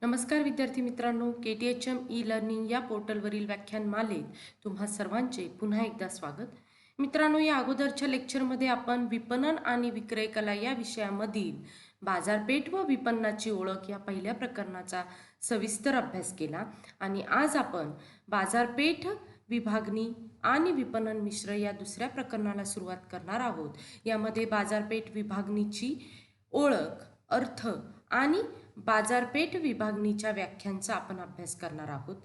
नमस्कार विद्यार्थी मित्रांनो, KTHM ई लर्निंग या पोर्टलवरील व्याख्यानमालेत तुम्हा सर्वांचे पुन्हा एकदा स्वागत. मित्रांनो, या अगोदरच्या लेक्चरमध्ये आपण विपणन आणि विक्रय कला या विषयामधील बाजारपेठ व विपणनाची ओळख या पहिल्या प्रकरणाचा सविस्तर अभ्यास केला आणि आज आपण बाजारपेठ विभागणी आणि विपणन मिश्र या दुसऱ्या प्रकरणाला सुरुवात करणार आहोत. यामध्ये बाजारपेठ विभागणीची ओळख, अर्थ आणि बाजारपेठ विभागणीच्या व्याख्यांचा आपण अभ्यास करणार आहोत.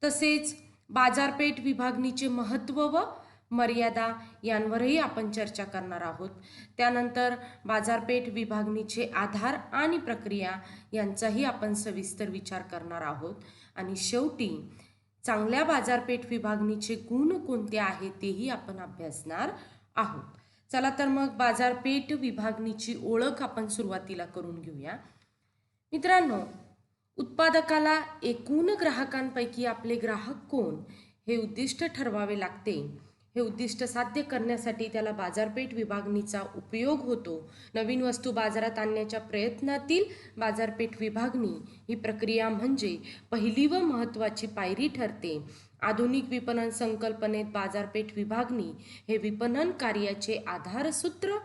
तसेच बाजारपेठ विभागणीचे महत्त्व व मर्यादा यांवरही आपण चर्चा करणार आहोत. त्यानंतर बाजारपेठ विभागणीचे आधार आणि प्रक्रिया यांचाही आपण सविस्तर विचार करणार आहोत आणि शेवटी चांगल्या बाजारपेठ विभागणीचे गुण कोणते आहेत तेही आपण अभ्यासणार आहोत. चला तर मग बाजारपेठ विभागणीची ओळख आपण सुरुवातीला करून घेऊया. मित्रांनो, उत्पादकाला एकूण ग्राहकांपैकी आपले ग्राहक कोण हे उद्दिष्ट ठरवावे लागते. हे उद्दिष्ट साध्य करण्यासाठी त्याला बाजारपेठ विभागणीचा उपयोग होतो. नवीन वस्तू बाजारात आणण्याच्या प्रयत्नातील बाजारपेठ विभागणी ही प्रक्रिया म्हणजे पहिली व महत्त्वाची पायरी ठरते. आधुनिक विपणन संकल्पनेत बाजारपेठ विभागणी हे विपणन कार्याचे आधारसूत्र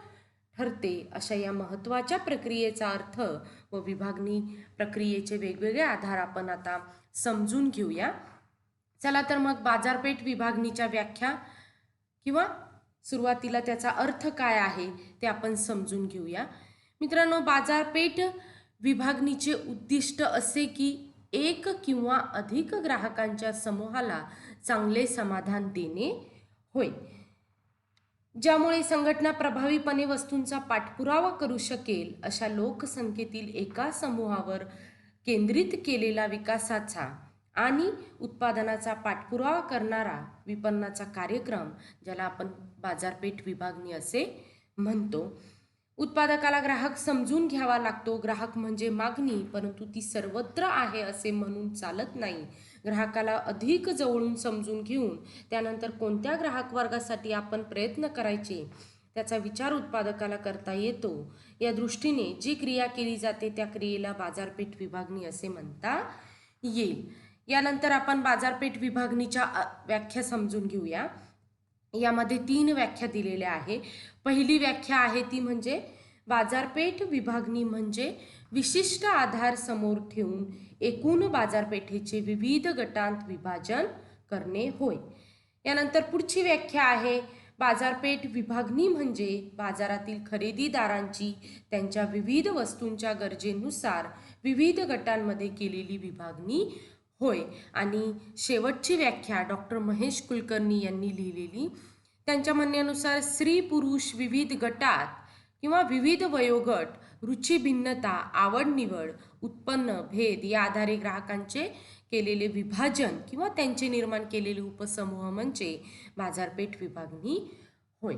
ठरते. अशा या महत्त्वाच्या प्रक्रियेचा अर्थ व विभागणी प्रक्रियेचे वेगवेगळे आधार आपण आता समजून घेऊया. चला तर मग बाजारपेठ विभागणीच्या व्याख्या किंवा सुरुवातीला त्याचा अर्थ काय आहे ते आपण समजून घेऊया. मित्रांनो, बाजारपेठ विभागणीचे उद्दिष्ट असे की एक किंवा अधिक ग्राहकांच्या समूहाला चांगले समाधान देणे होय, ज्यामुळे संघटना प्रभावीपणे वस्तूंचा पाठपुरावा करू शकेल. अशा लोकसंख्येतील एका समूहावर केंद्रित केलेला विकासाचा आणि उत्पादनाचा पाठपुरावा करणारा विपणनाचा कार्यक्रम, ज्याला आपण बाजारपेठ विभागणी असे म्हणतो. उत्पादकाला ग्राहक समजून घ्यावा लागतो. ग्राहक म्हणजे मागणी, परंतु ती सर्वत्र आहे असे म्हणून चालत नाही. ग्राहकाला अधिक जवळून समजून घेऊन त्यानंतर कोणत्या ग्राहक वर्गासाठी आपण प्रयत्न करायचे त्याचा विचार उत्पादकाला करता येतो. या दृष्टीने जी क्रिया केली जाते त्या क्रियेला बाजारपेठ विभागणी असे म्हणता येईल. यानंतर आपण बाजारपेठ विभागणीच्या व्याख्या समजून घेऊया. यामध्ये 3 व्याख्या दिलेल्या आहे. पहिली व्याख्या आहे ती म्हणजे बाजारपेठ विभागणी म्हणजे विशिष्ट आधार समोर ठेवून एकूण बाजारपेठेचे विविध गटांत विभाजन करणे होय. यानंतर पुढची व्याख्या आहे बाजारपेठ विभागणी म्हणजे बाजारातील खरेदीदारांची त्यांच्या विविध वस्तूंच्या गरजेनुसार विविध गटांमध्ये केलेली विभागणी होय. आणि शेवटची व्याख्या डॉक्टर महेश कुलकर्णी यांनी लिहिलेली. त्यांच्या म्हणण्यानुसार स्त्री पुरुष विविध गटात किंवा विविध वयोगट, रुची भिन्नता, आवड निवड, उत्पन्न भेद या आधारे ग्राहकांचे केलेले विभाजन किंवा त्यांचे निर्माण केलेले उपसमूह म्हणजे बाजारपेठ विभागणी होय.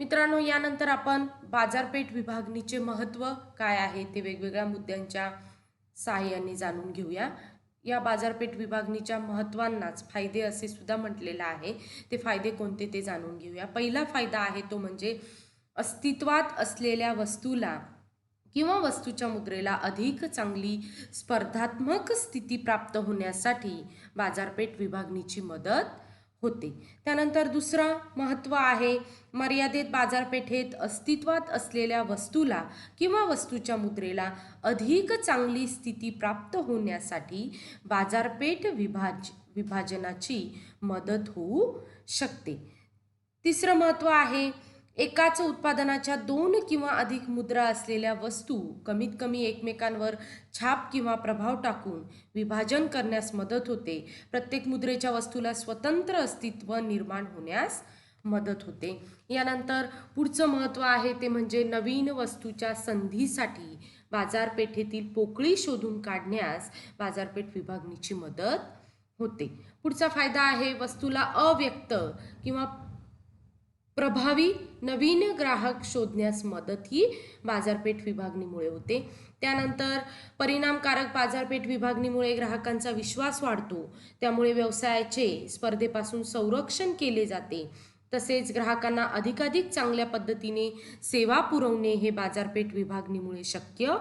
मित्रांनो, यानंतर आपण बाजारपेठ विभागणीचे महत्त्व काय आहे ते वेगवेगळ्या मुद्द्यांच्या सहाय्याने जाणून घेऊया. या बाजारपेठ विभागणीच्या महत्त्वांनाच फायदे असे सुद्धा म्हटलेलं आहे. ते फायदे कोणते ते जाणून घेऊया. पहिला फायदा आहे तो म्हणजे अस्तित्वात असलेल्या वस्तूला किंवा वस्तूच्या मुद्रेला अधिक चांगली स्पर्धात्मक स्थिती प्राप्त होण्यासाठी बाजारपेठ विभागणीची मदत होते. त्यानंतर दुसरं महत्त्व आहे मर्यादित बाजारपेठेत अस्तित्वात असलेल्या वस्तूला किंवा वस्तूच्या मुद्रेला अधिक चांगली स्थिती प्राप्त होण्यासाठी बाजारपेठ विभाजनाची मदत होऊ शकते. तिसरं महत्त्व आहे एकाच उत्पादनाच्या 2 किंवा अधिक मुद्रा असलेल्या वस्तू कमीत कमी एकमेकांवर छाप किंवा प्रभाव टाकून विभाजन करण्यास मदत होते. प्रत्येक मुद्रेच्या वस्तूला स्वतंत्र अस्तित्व निर्माण होण्यास मदत होते. यानंतर पुढचं महत्त्व आहे ते म्हणजे नवीन वस्तूच्या संधीसाठी बाजारपेठेतील पोकळी शोधून काढण्यास बाजारपेठ विभागणीची मदत होते. पुढचा फायदा आहे वस्तूला अव्यक्त किंवा प्रभावी नवीन ग्राहक शोधण्यास मदत ही बाजारपेठ विभागणीमुळे होते. त्यानंतर परिणामकारक बाजारपेठ विभागणीमुळे ग्राहकांचा विश्वास वाढतो. त्यामुळे व्यवसायाचे स्पर्धेपासून संरक्षण केले जाते. तसेच ग्राहकांना अधिकाधिक चांगल्या पद्धतीने सेवा पुरवणे हे बाजारपेठ विभागणीमुळे शक्य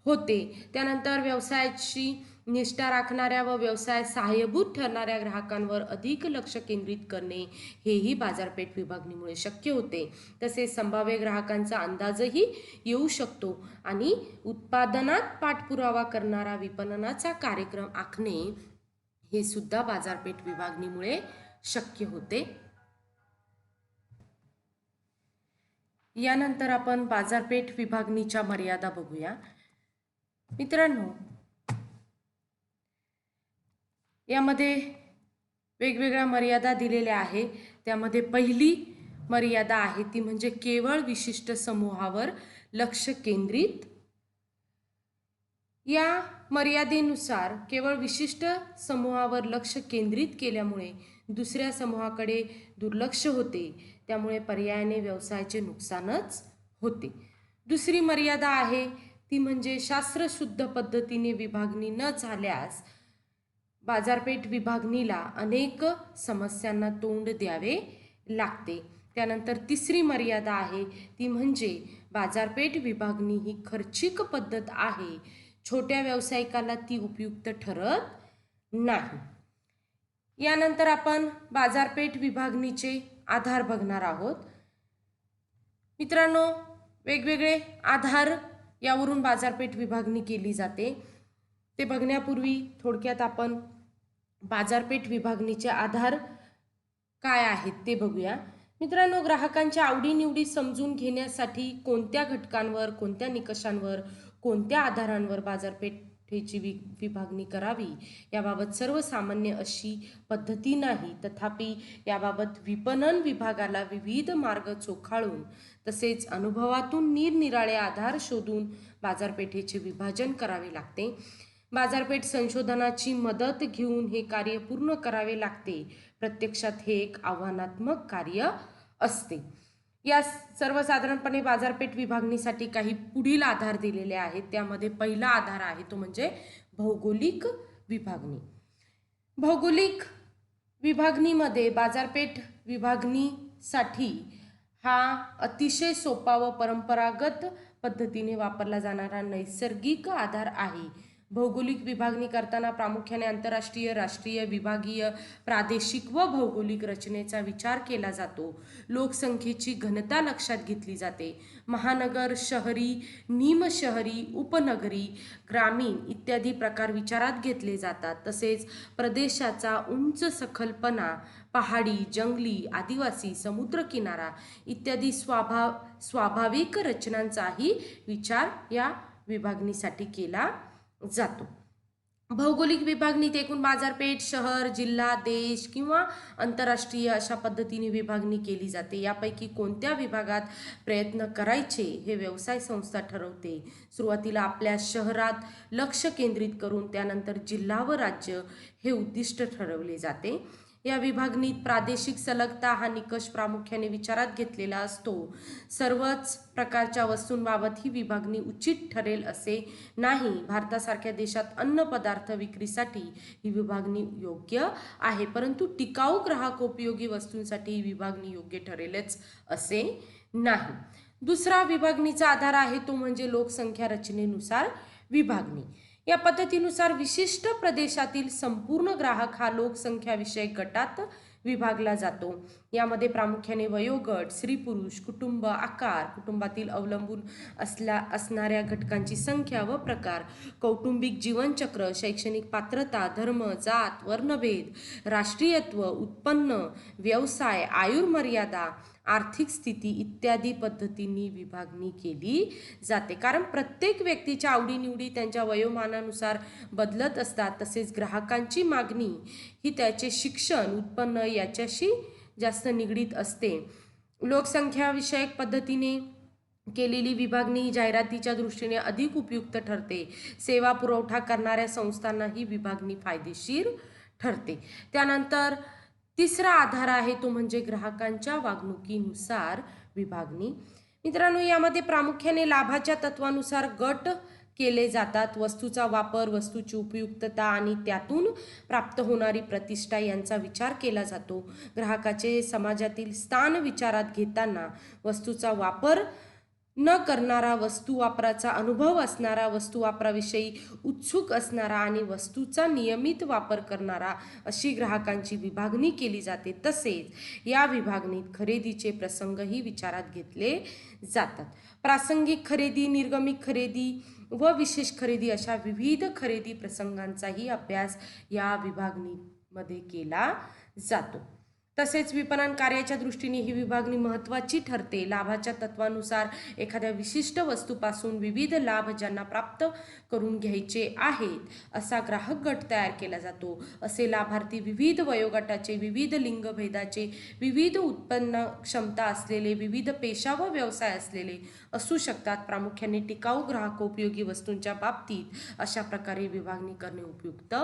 होते. त्यानंतर व्यवसायाची निष्ठा राखणाऱ्या व व्यवसाय सहाय्यभूत ठरणाऱ्या ग्राहकांवर अधिक लक्ष केंद्रित करणे हेही बाजारपेठ विभागणीमुळे शक्य होते. तसेच संभाव्य ग्राहकांचा अंदाजही येऊ शकतो आणि उत्पादनात पाठपुरावा करणारा विपणनाचा कार्यक्रम आखणे हे सुद्धा बाजारपेठ विभागणीमुळे शक्य होते. यानंतर आपण बाजारपेठ विभागणीच्या मर्यादा बघूया. मित्रांनो, यामध्ये वेगवेगळ्या मर्यादा दिलेल्या आहे. त्यामध्ये पहिली मर्यादा आहे ती म्हणजे केवळ विशिष्ट समूहावर लक्ष केंद्रित. या मर्यादेनुसार केवळ विशिष्ट समूहावर लक्ष केंद्रित केल्यामुळे दुसऱ्या समूहाकडे दुर्लक्ष होते. त्यामुळे पर्यायाने व्यवसायाचे नुकसानच होते. दुसरी मर्यादा आहे ती म्हणजे शास्त्रशुद्ध पद्धतीने विभागणी न झाल्यास बाजारपेठ विभागणीला अनेक समस्यांना तोंड द्यावे लागते. त्यानंतर तिसरी मर्यादा आहे ती म्हणजे बाजारपेठ विभागणी ही खर्चिक पद्धत आहे. छोट्या व्यावसायिकाला ती उपयुक्त ठरत नाही. यानंतर आपण बाजारपेठ विभागणीचे आधार बघणार आहोत. मित्रांनो, वेगवेगळे आधार यावरून बाजारपेठ विभागणी केली जाते. ते बघण्यापूर्वी थोडक्यात आपण बाजारपेठ विभागणीचे आधार काय आहेत ते बघूया. मित्रांनो, ग्राहकांच्या आवडीनिवडी समजून घेण्यासाठी कोणत्या घटकांवर, कोणत्या निकषांवर, कोणत्या आधारांवर बाजारपेठेची विभागणी करावी याबाबत सर्वसामान्य अशी पद्धती नाही. तथापि याबाबत विपणन विभागाला विविध मार्ग चोखाळून तसेच अनुभवातून निरनिराळे आधार शोधून बाजारपेठेचे विभाजन करावे लागते. बाजारपेठ संशोधनाची मदत घेऊन हे कार्य पूर्ण करावे लागते. प्रत्यक्षात हे एक आव्हानात्मक कार्य असते. या सर्वसाधारणपणे बाजारपेठ विभागणीसाठी काही पुढील आधार दिलेले आहेत. त्यामध्ये पहिला आधार आहे तो म्हणजे भौगोलिक विभागणी. भौगोलिक विभागणीमध्ये बाजारपेठ विभागणीसाठी हा अतिशय सोपा व परंपरागत पद्धतीने वापरला जाणारा नैसर्गिक आधार आहे. भौगोलिक विभागणी करताना प्रामुख्याने आंतरराष्ट्रीय, राष्ट्रीय, विभागीय, प्रादेशिक व भौगोलिक रचनेचा विचार केला जातो. लोकसंख्येची घनता लक्षात घेतली जाते. महानगर, शहरी, निमशहरी, उपनगरी, ग्रामीण इत्यादी प्रकार विचारात घेतले जातात. तसेच प्रदेशाचा उंच सखलपणा, पहाडी, जंगली, आदिवासी, समुद्रकिनारा इत्यादी स्वाभाविक रचनांचाही विचार या विभागणीसाठी केला जातो. भौगोलिक विभागणीत एकूण बाजारपेठ शहर, जिल्हा, देश किंवा आंतरराष्ट्रीय अशा पद्धतीने विभागणी केली जाते. यापैकी कोणत्या विभागात प्रयत्न करायचे हे व्यवसाय संस्था ठरवते. सुरुवातीला आपल्या शहरात लक्ष केंद्रित करून त्यानंतर जिल्हा व राज्य हे उद्दिष्ट ठरवले जाते. या विभागणीत प्रादेशिक सलगता हा निकष प्रामुख्याने विचारात घेतलेला असतो. सर्वच प्रकारच्या वस्तूंबाबत ही विभागणी उचित ठरेल असे नाही. भारतासारख्या देशात अन्न पदार्थ विक्रीसाठी ही विभागणी योग्य आहे, परंतु टिकाऊ ग्राहकोपयोगी वस्तूंसाठी ही विभागणी योग्य ठरेलच असे नाही. दुसरा विभागणीचा आधार आहे तो म्हणजे लोकसंख्या रचनेनुसार विभागणी. या पद्धतीनुसार विशिष्ट प्रदेशातील संपूर्ण ग्राहक हा लोकसंख्या विषयक गटात विभागला जातो. यामध्ये प्रामुख्याने वयोगट, स्त्री पुरुष, कुटुंब आकार, कुटुंबातील अवलंबून असणाऱ्या घटकांची संख्या व प्रकार, कौटुंबिक जीवनचक्र, शैक्षणिक पात्रता, धर्म, जात, वर्णभेद, राष्ट्रीयत्व, उत्पन्न, व्यवसाय, आयुर्मर्यादा, आर्थिक स्थिती इत्यादी पद्धतींनी विभागणी केली जाते. कारण प्रत्येक व्यक्तीच्या आवडीनिवडी त्यांच्या वयोमानानुसार बदलत असतात. तसेच ग्राहकांची मागणी ही त्याचे शिक्षण, उत्पन्न याच्याशी जास्त निगडीत असते. लोकसंख्या विषयक पद्धतीने केलेली विभागणी जाहिरातीच्या दृष्टीने अधिक उपयुक्त ठरते. सेवा पुरवठा करणाऱ्या संस्थांना ही विभागणी फायदेशीर ठरते. त्यानंतर तिसरा आधार आहे तो म्हणजे ग्राहकांच्या वागणुकीनुसार विभागणी. मित्रांनो, यामध्ये प्रामुख्याने लाभाच्या तत्वानुसार गट केले जातात. वस्तूचा वापर, वस्तूची उपयुक्तता आणि त्यातून प्राप्त होणारी प्रतिष्ठा यांचा विचार केला जातो. ग्राहकाचे समाजातील स्थान विचारात घेताना वस्तूचा वापर न करणारा, वस्तू वापराचा अनुभव असणारा, वस्तू वापराविषयी उत्सुक असणारा आणि वस्तूचा नियमित वापर करणारा अशी ग्राहकांची विभागणी केली जाते. तसेच या विभागणीत खरेदीचे प्रसंगही विचारात घेतले जातात. प्रासंगिक खरेदी, निर्गमिक खरेदी व विशेष खरेदी अशा विविध खरेदी प्रसंगांचाही अभ्यास या विभागणीमध्ये केला जातो. तसेच विपणन कार्याच्या दृष्टीने ही विभागणी महत्त्वाची ठरते. लाभाच्या तत्वानुसार एखाद्या विशिष्ट वस्तूपासून विविध लाभ ज्यांना प्राप्त करून घ्यायचे आहेत असा ग्राहक गट तयार केला जातो. असे लाभार्थी विविध वयोगटाचे, विविध लिंगभेदाचे, विविध उत्पन्न क्षमता असलेले, विविध पेशा व व्यवसाय असलेले असू शकतात. प्रामुख्याने टिकाऊ ग्राहकोपयोगी वस्तूंच्या बाबतीत अशा प्रकारे विभागणी करणे उपयुक्त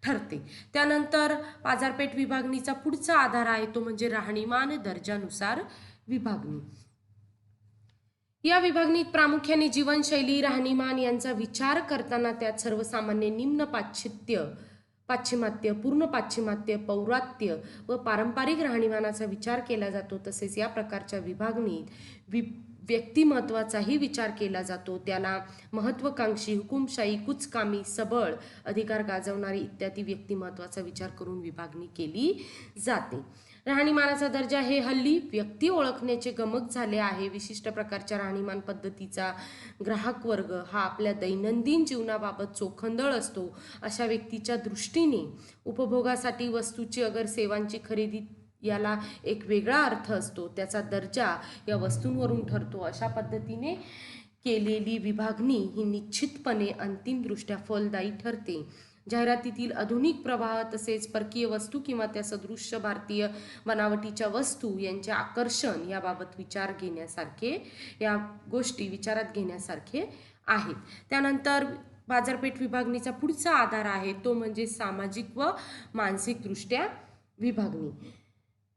ठरते. त्यानंतर बाजारपेठ विभागणीचा पुढचा आधार आहे तो म्हणजे राहणीमान दर्जानुसार विभागणी. या विभागणीत प्रामुख्याने जीवनशैली, राहणीमान यांचा विचार करताना त्यात सर्वसामान्य, निम्न पाश्चिमात्य, पूर्ण पाश्चिमात्य, पौर्वात्य व पारंपरिक राहणीमानाचा विचार केला जातो. तसेच या प्रकारच्या विभागणीत व्यक्तिमत्वाचाही विचार केला जातो. त्याला महत्त्वाकांक्षी, हुकुमशाही, कुचकामी, सबळ, अधिकार गाजवणारी इत्यादी व्यक्तिमत्वाचा विचार करून विभागणी केली जाते. राहणीमानाचा दर्जा हे हल्ली व्यक्ती ओळखण्याचे गमक झाले आहे. विशिष्ट प्रकारच्या राहणीमान पद्धतीचा ग्राहक वर्ग हा आपल्या दैनंदिन जीवनाबाबत चोखंदळ असतो. अशा व्यक्तीच्या दृष्टीने उपभोगासाठी वस्तूची अगर सेवांची खरेदी याला एक वेगळा अर्थ असतो. त्याचा दर्जा या वस्तूंवरून ठरतो. अशा पद्धतीने केलेली विभागणी ही निश्चितपणे अंतिमदृष्ट्या फलदायी ठरते. जाहिरातीतील आधुनिक प्रवाह तसेच परकीय वस्तू किंवा त्या सदृश्य भारतीय बनावटीच्या वस्तू यांचे आकर्षण याबाबत विचार घेण्यासारखे, या गोष्टी विचारात घेण्यासारखे आहेत. त्यानंतर बाजारपेठ विभागणीचा पुढचा आधार आहे तो म्हणजे सामाजिक व मानसिकदृष्ट्या विभागणी.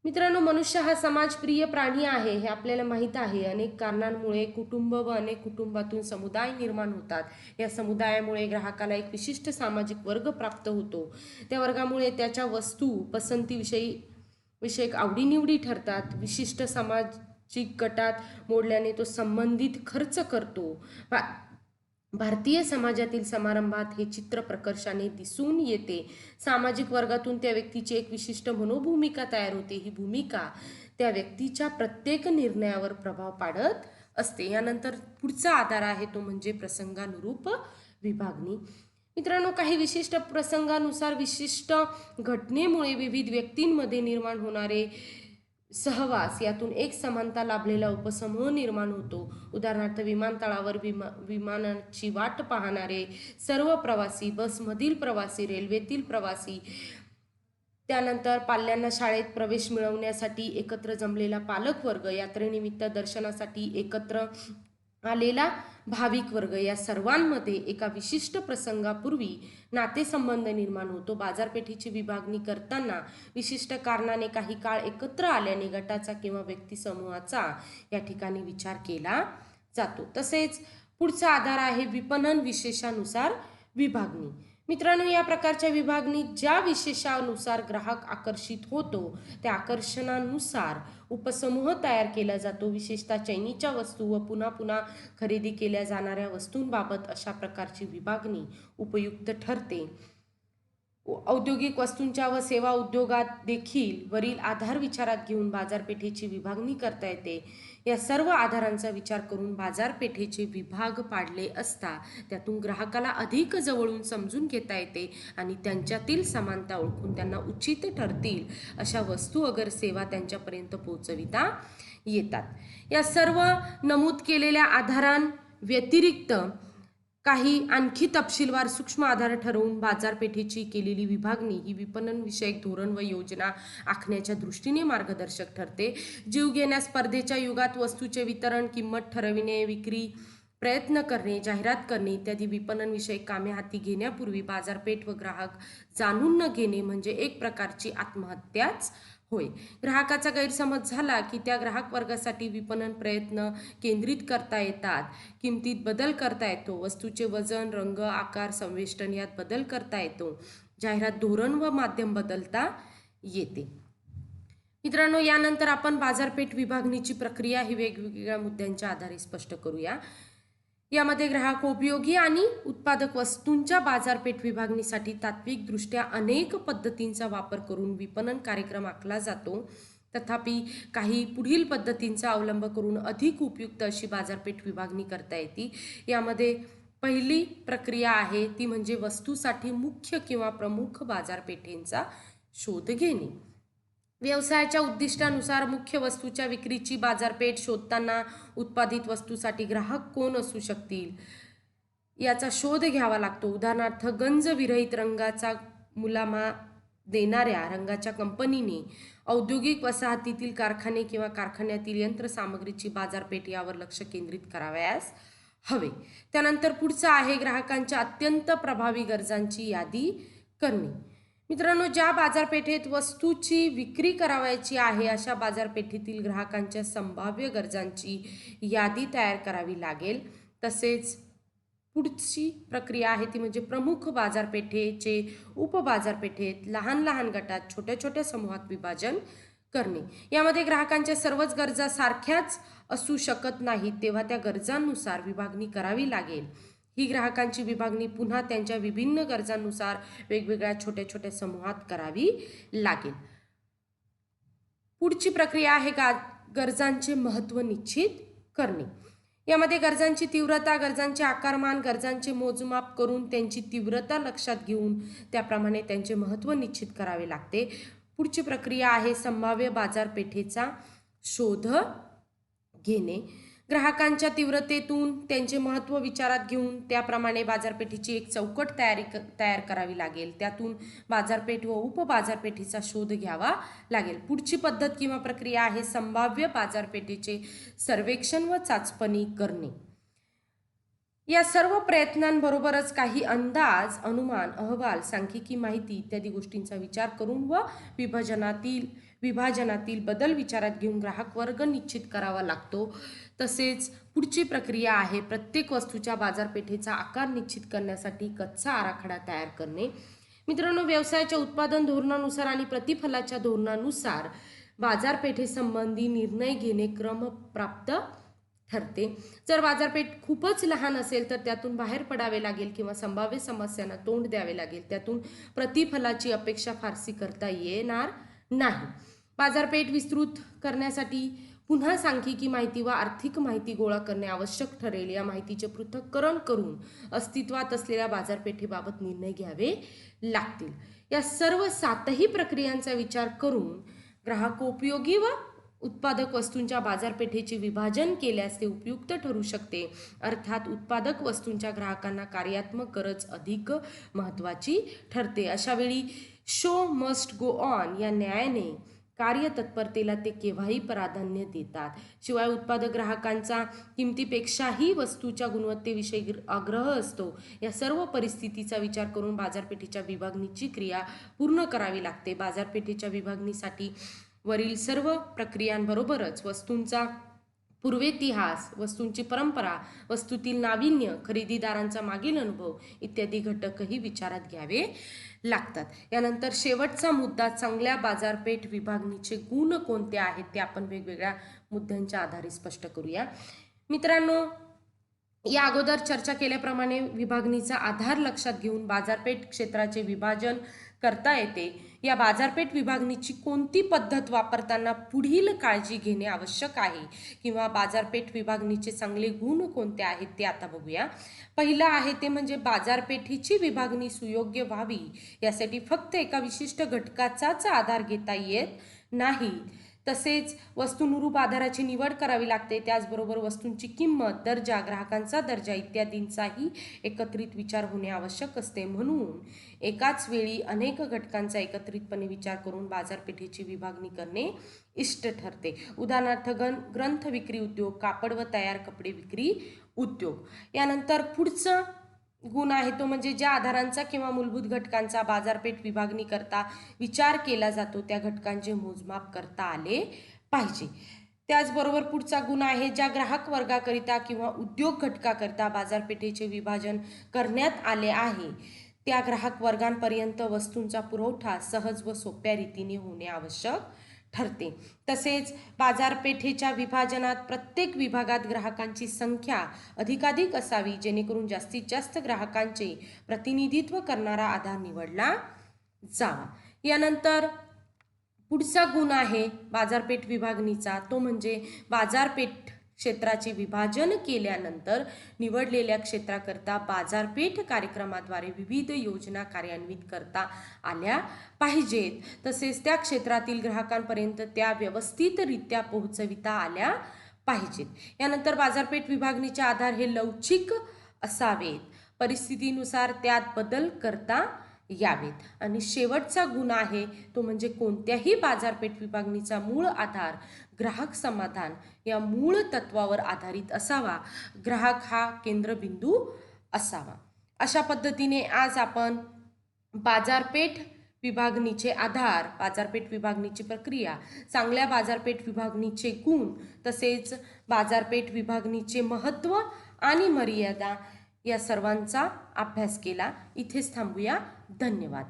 मित्रांनो, मनुष्य हा समाजप्रिय प्राणी आहे हे आपल्याला माहीत आहे. अनेक कारणांमुळे कुटुंब व अनेक कुटुंबातून समुदाय निर्माण होतात. या समुदायामुळे ग्राहकाला एक विशिष्ट सामाजिक वर्ग प्राप्त होतो. त्या वर्गामुळे त्याच्या वस्तू विषयक आवडीनिवडी ठरतात. विशिष्ट सामाजिक गटात मोडल्याने तो संबंधित खर्च करतो. भारतीय समाजातील समारंभात हे चित्र प्रकर्षाने दिसून येते. सामाजिक वर्गातून त्या व्यक्तीची एक विशिष्ट मनोभूमिका तयार होते. ही भूमिका त्या व्यक्तीच्या प्रत्येक निर्णयावर प्रभाव पाडत असते. यानंतर पुढचा आधार आहे तो म्हणजे प्रसंगानुरूप विभागणी. मित्रांनो, काही विशिष्ट प्रसंगानुसार विशिष्ट घटनेमुळे विविध व्यक्तींमध्ये निर्माण होणारे सहवास यातून एक समानता लाभलेला उपसमूह निर्माण होतो. उदाहरणार्थ, विमानतळावर विमानाची वाट पाहणारे सर्व प्रवासी, बसमधील प्रवासी, रेल्वेतील प्रवासी, त्यानंतर पाल्यांना शाळेत प्रवेश मिळवण्यासाठी एकत्र जमलेला पालक वर्ग, यात्रेनिमित्त दर्शनासाठी एकत्र आलेला भाविक वर्ग, या सर्वांमध्ये एका विशिष्ट प्रसंगापूर्वी नातेसंबंध निर्माण होतो. बाजारपेठेची विभागणी करताना विशिष्ट कारणाने काही काळ एकत्र आल्याने गटाचा किंवा व्यक्तिसमूहाचा या ठिकाणी विचार केला जातो. तसेच पुढचा आधार आहे विपणन विशेषानुसार विभागणी. मित्रांनो, या प्रकारच्या विभागणीत ज्या विशेषानुसार ग्राहक आकर्षित होतो त्या आकर्षणानुसार उपसमूह तयार केला जातो. विशेषतः चैनीच्या वस्तू व पुन्हा पुन्हा खरेदी केल्या जाणाऱ्या वस्तूंबाबत अशा प्रकारची विभागणी उपयुक्त ठरते. औद्योगिक वस्तूंच्या व सेवा उद्योगात देखील वरील आधार विचारात घेऊन बाजारपेठेची विभागणी करता येते. या सर्व आधारांचा विचार करून बाजारपेठेचे विभाग पाडले असता त्यातून ग्राहकाला अधिक जवळून समजून घेता येते आणि त्यांच्यातील समानता ओळखून त्यांना उचित ठरतील अशा वस्तू अगर सेवा त्यांच्यापर्यंत पोहोचविता येतात. या सर्व नमूद केलेल्या आधारांव्यतिरिक्त काही आणखी तपशीलवार सूक्ष्म आधार ठरवून बाजारपेठेची केलेली विभागणी ही विपणन विषयक धोरण व योजना आखण्याच्या दृष्टीने मार्गदर्शक ठरते. जीवघेण्या स्पर्धेच्या युगात वस्तूचे वितरण, किंमत ठरविणे, विक्री प्रयत्न करणे, जाहिरात करणे इत्यादी विपणन विषयक कामे हाती घेण्यापूर्वी बाजारपेठ व ग्राहक जाणून न घेणे म्हणजे एक प्रकारची आत्महत्याच होय. ग्राहकाचा गैरसमज झाला की त्या ग्राहक वर्गासाठी विपणन प्रयत्न केंद्रित करता येतात. किमतीत बदल करता येतो. वस्तूचे वजन, रंग, आकार, संवेष्टन यात बदल करता येतो. जाहिरात धोरण व माध्यम बदलता येते. मित्रांनो, यानंतर आपण बाजारपेठ विभागणीची प्रक्रिया ही वेगवेगळ्या मुद्द्यांच्या आधारे स्पष्ट करूया. यामध्ये ग्राहकोपयोगी आणि उत्पादक वस्तूंच्या बाजारपेठ विभागणीसाठी तात्विकदृष्ट्या अनेक पद्धतींचा वापर करून विपणन कार्यक्रम आखला जातो. तथापि काही पुढील पद्धतींचा अवलंब करून अधिक उपयुक्त अशी बाजारपेठ विभागणी करता येते. यामध्ये पहिली प्रक्रिया आहे ती म्हणजे वस्तूसाठी मुख्य किंवा प्रमुख बाजारपेठेंचा शोध घेणे. व्यवसायाच्या उद्दिष्टानुसार मुख्य वस्तूच्या विक्रीची बाजारपेठ शोधताना उत्पादित वस्तूसाठी ग्राहक कोण असू शकतील याचा शोध घ्यावा लागतो. उदाहरणार्थ, गंज विरहित रंगाचा मुलामा देणाऱ्या रंगाच्या कंपनीने औद्योगिक वसाहतीतील कारखाने किंवा कारखान्यातील यंत्रसामग्रीची बाजारपेठ यावर लक्ष केंद्रित करावयास हवे. त्यानंतर पुढचं आहे ग्राहकांच्या अत्यंत प्रभावी गरजांची यादी करणे. मित्रांनो, ज्या बाजारपेठेत वस्तूची विक्री करावयाची आहे अशा बाजारपेठेतील ग्राहकांच्या संभाव्य गरजांची यादी तयार करावी लागेल. तसेच पुढची प्रक्रिया आहे ती म्हणजे प्रमुख बाजारपेठेचे उपबाजारपेठेत लहान लहान गटात छोट्या छोट्या समूहात विभाजन करणे. यामध्ये ग्राहकांच्या सर्वच गरजा सारख्याच असू शकत नाहीत, तेव्हा त्या गरजांनुसार विभागणी करावी लागेल. ही ग्राहकांची विभागणी पुन्हा त्यांच्या विभिन्न गरजांनुसार वेगवेगळ्या छोट्या छोट्या समूहात करावी लागेल. पुढची प्रक्रिया आहे गरजांचे महत्त्व निश्चित करणे. यामध्ये गरजांची तीव्रता, गरजांचे आकारमान, गरजांचे मोजमाप करून त्यांची तीव्रता लक्षात घेऊन त्याप्रमाणे त्यांचे महत्त्व निश्चित करावे लागते. पुढची प्रक्रिया आहे संभाव्य बाजारपेठेचा शोध घेणे. ग्राहकांच्या तीव्रतेतून त्यांचे महत्त्व विचारात घेऊन त्याप्रमाणे बाजारपेठेची एक चौकट तयार करावी लागेल. त्यातून बाजारपेठ व उपबाजारपेठेचा शोध घ्यावा लागेल. पुढची पद्धत किंवा प्रक्रिया आहे संभाव्य बाजारपेठेचे सर्वेक्षण व चाचपणी करणे. या सर्व प्रयत्नांबरोबरच काही अंदाज, अनुमान, अहवाल, सांख्यिकी माहिती इत्यादी गोष्टींचा विचार करून व विभाजनातील बदल विचारात घेऊन ग्राहक वर्ग निश्चित करावा लागतो. तसेच पुढची प्रक्रिया आहे प्रत्येक वस्तूच्या बाजारपेठेचा आकार निश्चित करण्यासाठी कच्चा आराखडा तयार करणे. मित्रांनो, व्यवसायाच्या उत्पादन धोरणानुसार आणि प्रतिफलाच्या धोरणानुसार बाजारपेठेसंबंधी निर्णय घेणे क्रमप्राप्त ठरते. जर बाजारपेठ खूपच लहान असेल तर त्यातून बाहेर पडावे लागेल किंवा संभाव्य समस्यांना तोंड द्यावे लागेल. त्यातून प्रतिफलाची अपेक्षा फारशी करता येणार नाही. बाजारपेठ विस्तृत करण्यासाठी पुन्हा सांख्यिकी माहिती व आर्थिक माहिती गोळा करणे आवश्यक ठरेल. या माहितीचे पृथक्करण करून अस्तित्वात असलेल्या बाजारपेठेबाबत निर्णय घ्यावे लागतील. या सर्व 7ही प्रक्रियांचा विचार करून ग्राहकोपयोगी व उत्पादक वस्तूंच्या बाजारपेठेचे विभाजन केल्यास ते उपयुक्त ठरू शकते. अर्थात उत्पादक वस्तूंच्या ग्राहकांना कार्यात्मक गरज अधिक महत्त्वाची ठरते. अशा वेळी शो मस्ट गो ऑन या न्यायाने कार्यतत्परतेला ते केव्हाही प्राधान्य देतात. शिवाय उत्पादक ग्राहकांचा किमतीपेक्षाही वस्तूच्या गुणवत्तेविषयी आग्रह असतो. या सर्व परिस्थितीचा विचार करून बाजारपेठेच्या विभागणीची क्रिया पूर्ण करावी लागते. बाजारपेठेच्या विभागणीसाठी वरील सर्व प्रक्रियांबरोबरच वस्तूंचा पूर्वेतिहास, वस्तूंची परंपरा, वस्तूतील नाविन्य, खरेदीदारांचा मागील अनुभव इत्यादी घटकही विचारात घ्यावे लागतात. यानंतर शेवटचा मुद्दा चांगल्या बाजारपेठ विभागणीचे गुण कोणते आहेत ते आपण वेगवेगळ्या मुद्द्यांच्या आधारे स्पष्ट करूया. मित्रांनो, या अगोदर चर्चा केल्याप्रमाणे विभागणीचा आधार लक्षात घेऊन बाजारपेठ क्षेत्राचे विभाजन करता येते. या बाजारपेठ विभागणीची कोणती पद्धत वापरताना पुढील काळजी घेणे आवश्यक आहे किंवा बाजारपेठ विभागणीचे चांगले गुण कोणते आहेत ते आता बघूया. पहिलं आहे ते म्हणजे बाजारपेठेची विभागणी सुयोग्य व्हावी यासाठी फक्त एका विशिष्ट घटकाचाच आधार घेता येत नाही. तसेच वस्तुनुरूप आधाराची निवड करावी लागते. त्याचबरोबर वस्तूंची किंमत, दर्जा, ग्राहकांचा दर्जा इत्यादींचाही एकत्रित विचार होणे आवश्यक असते. म्हणून एकाच वेळी अनेक घटकांचा एकत्रितपणे विचार करून बाजारपेठेची विभागणी करणे इष्ट ठरते. उदाहरणार्थ, ग्रंथ विक्री उद्योग, कापड व तयार कपडे विक्री उद्योग. यानंतर पुढचं गुण आहे तो म्हणजे ज्या आधारांचा किंवा मूलभूत घटकांचा बाजारपेठ विभागणी करता विचार केला जातो त्या घटकांचे मोजमाप करता आले पाहिजे. त्याचबरोबर पुढचा गुण आहे ज्या ग्राहक वर्गाकरिता किंवा उद्योग घटकाकरिता बाजारपेठेचे विभाजन करण्यात आले आहे त्या ग्राहक वर्गांपर्यंत वस्तूंचा पुरवठा सहज व सोप्या रीतीने होणे आवश्यक ठरते। तसेच बाजारपेठेच्या विभाजनात प्रत्येक विभागात ग्राहकांची संख्या अधिकाधिक असावी, जेणेकरून जास्तीत जास्त ग्राहकांचे प्रतिनिधित्व करणारा आधार निवडला जावा। यानंतर पुढचा गुण आहे बाजारपेठ विभागणीचा, तो म्हणजे बाजारपेठ क्षेत्राचे विभाजन केल्यानंतर निवडलेल्या क्षेत्राकरता बाजारपेठ कार्यक्रमाद्वारे विविध योजना कार्यान्वित करता आल्या पाहिजेत। तसेच त्या क्षेत्रातील ग्राहकांपर्यंत त्या व्यवस्थितरित्या पोहोचविता आल्या पाहिजेत। यानंतर बाजारपेठ विभागणीचे आधार हे लवचिक असावेत, परिस्थितीनुसार त्यात बदल करता यावेत। आणि शेवटचा गुण आहे तो म्हणजे कोणत्याही बाजारपेठ विभागणीचा मूळ आधार ग्राहक समाधान या मूळ तत्वावर आधारित असावा, ग्राहक हा केंद्रबिंदू असावा। अशा पद्धतीने आज आपण बाजारपेठ विभागणीचे आधार, बाजारपेठ विभागणीची प्रक्रिया, चांगल्या बाजारपेठ विभागणीचे गुण, तसेच बाजारपेठ विभागणीचे महत्त्व आणि मर्यादा या सर्वांचा अभ्यास केला। इथेच थांबूया। धन्यवाद।